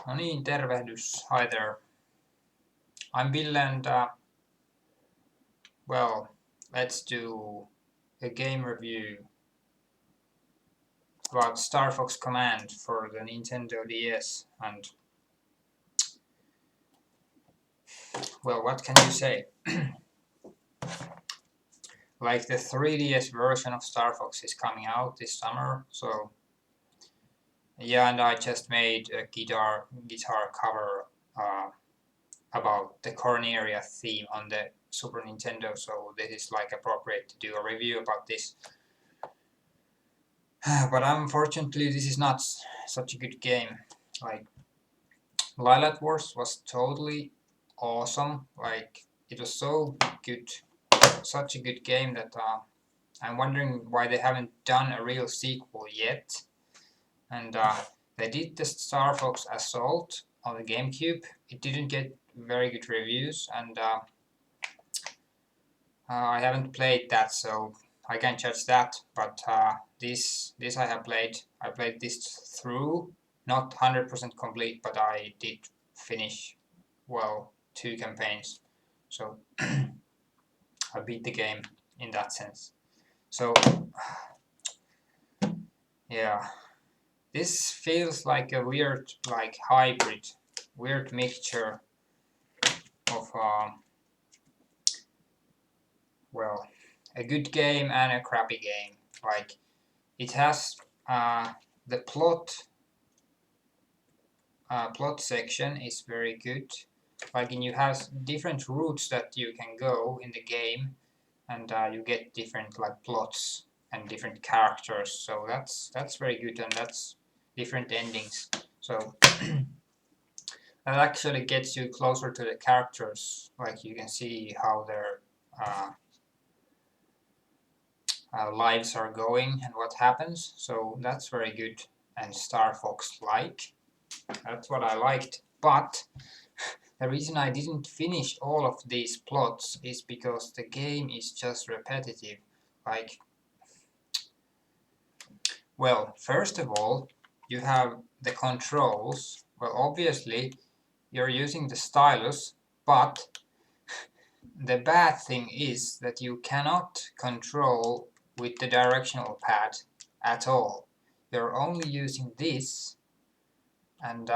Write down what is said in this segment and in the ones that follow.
No niin, tervehdys. Hi there. I'm Bill and well, let's do a game review about Star Fox Command for the Nintendo DS. And well, what can you say? Like the 3DS version of Star Fox is coming out this summer, so yeah, and I just made a guitar cover about the Corneria theme on the Super Nintendo, so this is like appropriate to do a review about this. But unfortunately this is not such a good game. Like Lylat Wars was totally awesome, like it was so good, such a good game that I'm wondering why they haven't done a real sequel yet. And they did the Star Fox Assault on the GameCube. It didn't get very good reviews, and I haven't played that, so I can't judge that. But this I have played. I played this through, not 100% complete, but I did finish, well, 2 campaigns. So I beat the game in that sense. So yeah, this feels like a weird, like hybrid, weird mixture of well, a good game and a crappy game. Like it has the plot section is very good. Like, and you have different routes that you can go in the game, and you get different like plots and different characters. So that's very good, and that's different endings. So that actually gets you closer to the characters. Like you can see how their lives are going and what happens. So that's very good and Star Fox like. That's what I liked. But the reason I didn't finish all of these plots is because the game is just repetitive. Like, well, first of all, you have the controls. Well, obviously, you're using the stylus, but the bad thing is that you cannot control with the directional pad at all. You're only using this, and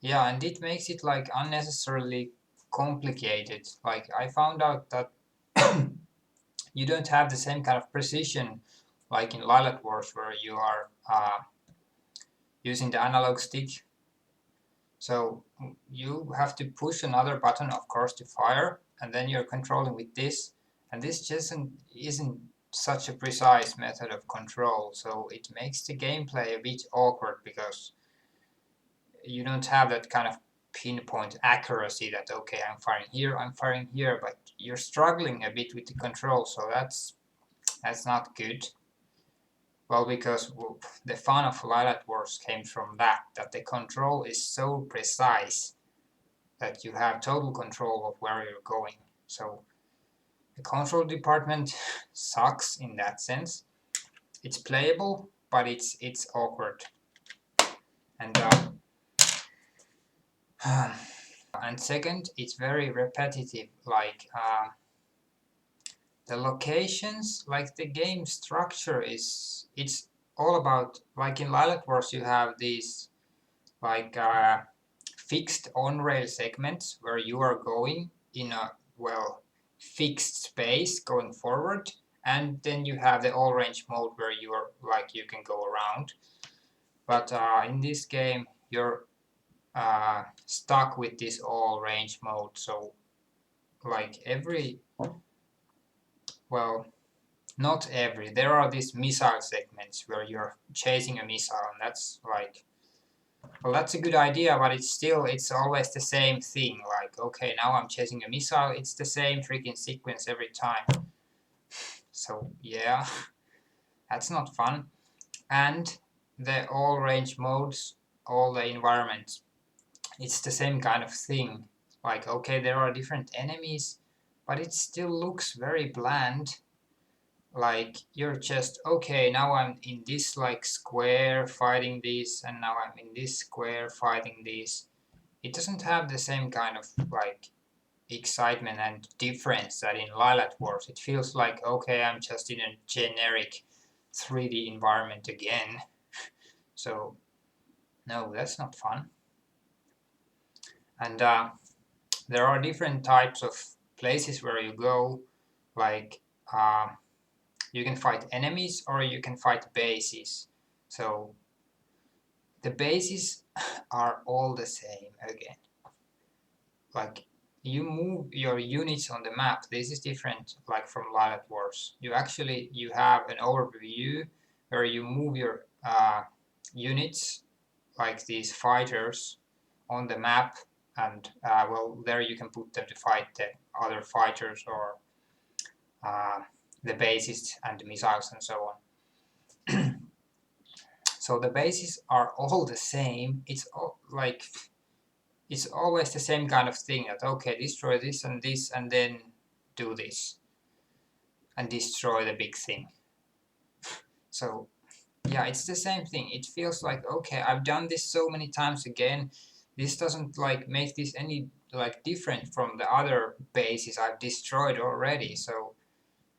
yeah, and it makes it like unnecessarily complicated. Like I found out that you don't have the same kind of precision like in Lylat Wars, where you are using the analog stick. So you have to push another button, of course, to fire, and then you're controlling with this, and this just isn't such a precise method of control, so it makes the gameplay a bit awkward because you don't have that kind of pinpoint accuracy that, okay, I'm firing here, but you're struggling a bit with the control, so that's not good. Well, because the fun of Lylat Wars came from that the control is so precise that you have total control of where you're going. So the control department sucks in that sense. It's playable, but it's awkward. And and second, it's very repetitive. Like the locations, like the game structure it's all about, like in Lylat Wars you have these like fixed on-rail segments where you are going in a, well, fixed space going forward, and then you have the all-range mode where you are like you can go around. But in this game you're stuck with this all-range mode, so like every, well, not every, there are these missile segments where you're chasing a missile, and that's like, well, that's a good idea, but it's always the same thing. Like, okay, now I'm chasing a missile, it's the same freaking sequence every time. So yeah, that's not fun. And the all range modes, all the environments, it's the same kind of thing. Like, okay, there are different enemies, but it still looks very bland. like you're just okay, now I'm in this like square fighting this, and now I'm in this square fighting this. It doesn't have the same kind of like excitement and difference that in Lylat Wars. It feels like okay, I'm just in a generic 3D environment again. So no, that's not fun. And there are different types of places where you go, like you can fight enemies or you can fight bases. So the bases are all the same again. Like you move your units on the map. This is different like from Lylat Wars. You have an overview where you move your units, like these fighters, on the map, and well, there you can put them to fight the other fighters or the bases and the missiles and so on. So the bases are all the same. It's all, like it's always the same kind of thing that okay, destroy this and then do this and destroy the big thing. So yeah, it's the same thing. It feels like okay, I've done this so many times again. This doesn't like make this any like different from the other bases I've destroyed already. So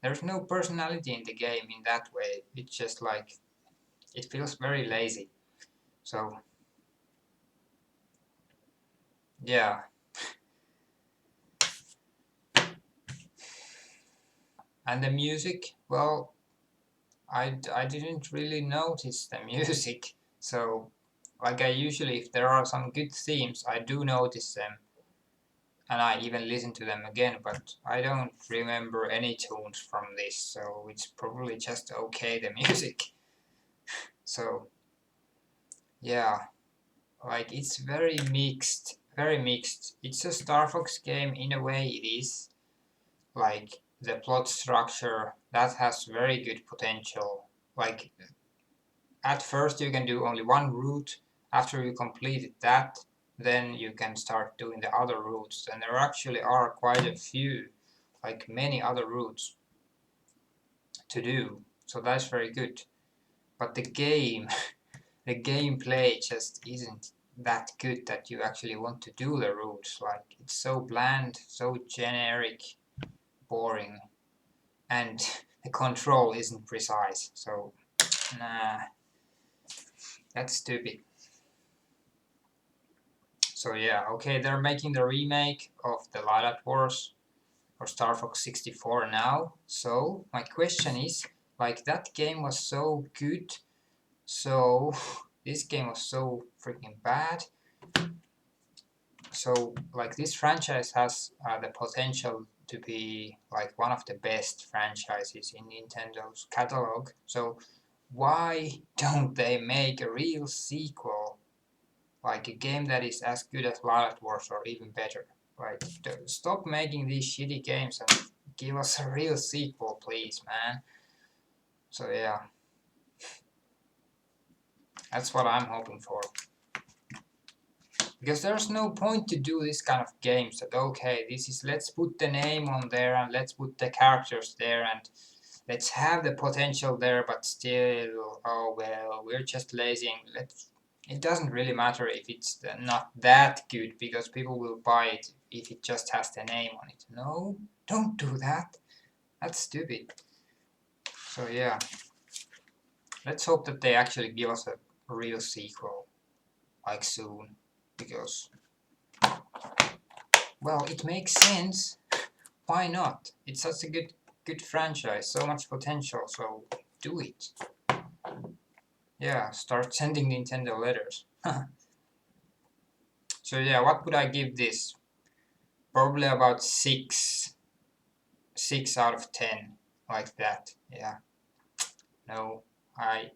there's no personality in the game in that way. It's just like it feels very lazy. So yeah. And the music, well, I didn't really notice the music. So like I usually, if there are some good themes, I do notice them. And I even listen to them again, but I don't remember any tunes from this, so it's probably just okay, the music. So yeah, like it's very mixed, very mixed. It's a Star Fox game in a way it is. Like the plot structure, that has very good potential. Like at first you can do only one route, after you completed that, then you can start doing the other routes, and there actually are quite a few, like many other routes to do, so that's very good. But the game, the gameplay just isn't that good that you actually want to do the routes. Like it's so bland, so generic, boring, and the control isn't precise, so nah, that's stupid. So yeah, okay, they're making the remake of the Lylat Wars or Star Fox 64 now. So my question is, like that game was so good, so this game was so freaking bad. So like this franchise has the potential to be like one of the best franchises in Nintendo's catalog. So why don't they make a real sequel? Like a game that is as good as Lylat Wars or even better. Like, stop making these shitty games and give us a real sequel, please, man. So yeah, that's what I'm hoping for. Because there's no point to do this kind of games that, okay, this is, let's put the name on there and let's put the characters there and let's have the potential there, but still, oh well, we're just lazy and it doesn't really matter if it's not that good, because people will buy it if it just has the name on it. No, don't do that. That's stupid. So yeah, let's hope that they actually give us a real sequel, like soon, because, well, it makes sense. Why not? It's such a good franchise, so much potential, so do it. Yeah, start sending Nintendo letters. So yeah, what would I give this? Probably about 6 out of 10, like that. Yeah. No, I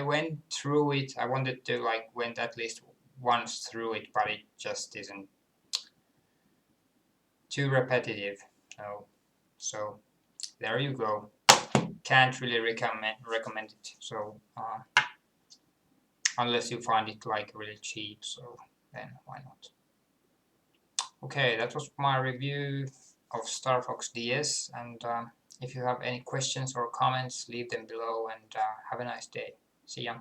went through it. I wanted to like went at least once through it, but it just isn't, too repetitive. No. So there you go. Can't really recommend it. So unless you find it like really cheap, so then why not? Okay, that was my review of Star Fox DS, and If you have any questions or comments, leave them below, and have a nice day. See ya.